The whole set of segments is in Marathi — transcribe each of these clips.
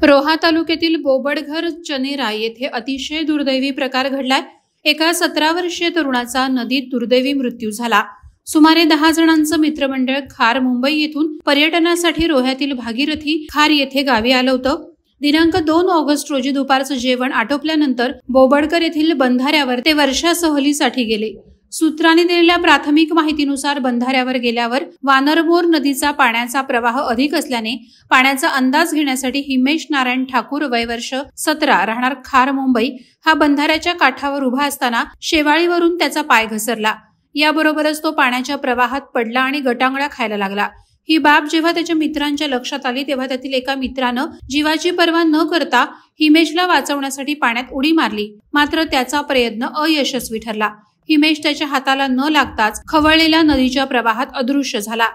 रोहा तालुक्यातील बोबडघर चनेरा येथे अतिशय दुर्दैवी प्रकार घडलाय। एका 17 वर्षीय तरुणाचा नदीत दुर्दैवी मृत्यू झाला। सुमारे 10 जणांचं मित्रमंडळ खार मुंबई येथून पर्यटनासाठी रोह्यातील भागीरथी खार येथे गावी आलं होतं। दिनांक 2 ऑगस्ट रोजी दुपारचं जेवण आटोपल्यानंतर बोबडकर येथील बंधाऱ्यावर ते वर्षा सहलीसाठी गेले। सूत्रांनी दिलेल्या प्राथमिक माहितीनुसार बंधाऱ्यावर गेल्यावर वानरमोर नदीचा पाण्याचा प्रवाह अधिक असल्याने पाण्याचा अंदाज घेण्यासाठी हिमेश नारायण ठाकूर वय वर्ष 17 राहणार खार मुंबई हा बंधाऱ्याच्या काठावर उभा असताना शेवाळीवरून त्याचा पाय घसरला। याबरोबरच तो पाण्याच्या प्रवाहात पडला आणि गटांगळा खायला लागला। ही बाब जेव्हा त्याच्या मित्रांच्या लक्षात आली तेव्हा त्यातील एका मित्रानं जीवाची पर्वा न करता हिमेशला वाचवण्यासाठी पाण्यात उडी मारली, मात्र त्याचा प्रयत्न अयशस्वी ठरला। हिमेश त्याच्या हाताला न लागताच खवळलेल्या नदीच्या प्रवाहात अदृश्य झाला।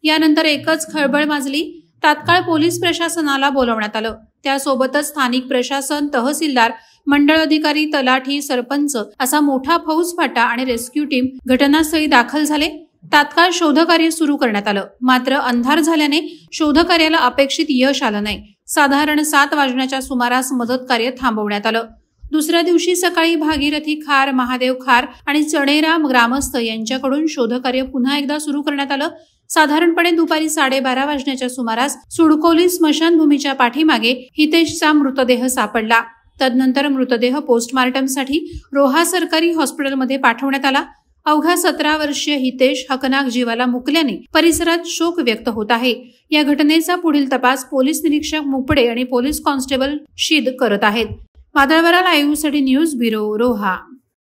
यानंतर एकच खळबळ माजली। तात्काळ पोलीस प्रशासनाला बोलवण्यात आलं। त्यासोबतच स्थानिक प्रशासन, तहसीलदार, मंडळ अधिकारी, तलाठी, सरपंच असा मोठा फौजफाटा आणि रेस्क्यू टीम घटनास्थळी दाखल झाले। तात्काळ शोधकार्य सुरू करण्यात आलं, मात्र अंधार झाल्याने शोधकार्याला अपेक्षित यश आलं नाही। साधारण 7 वाजण्याच्या सुमारास मदत कार्य थांबवण्यात आलं। दुसऱ्या दिवशी सकाळी भागीरथी खार, महादेव खार आणि चणेरा ग्रामस्थ यांच्याकडून शोधकार्य पुन्हा एकदा सुरू करण्यात आलं। साधारणपणे दुपारी 12:30 वाजण्याच्या सुमारास सुडकोली स्मशानभूमीच्या पाठीमागे हितेशचा मृतदेह सापडला। तदनंतर मृतदेह पोस्टमार्टमसाठी रोहा सरकारी हॉस्पिटलमध्ये पाठवण्यात आला। अवघा 17 वर्षीय हितेश हकनाक जीवाला मुकल्याने परिसरात शोक व्यक्त होत आहे। या घटनेचा पुढील तपास पोलीस निरीक्षक मुपडे आणि पोलीस कॉन्स्टेबल शीद करत आहेत। वादळवारा लाईव्हसाठी न्यूज ब्युरो, रोहा।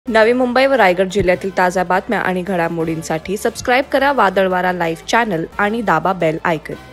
नवी मुंबई व रायगड जिल्ह्यातील ताज्या बातम्या आणि घडामोडींसाठी सबस्क्राईब करा वादळवारा लाईव्ह चॅनल आणि दाबा बेल आयकॉन।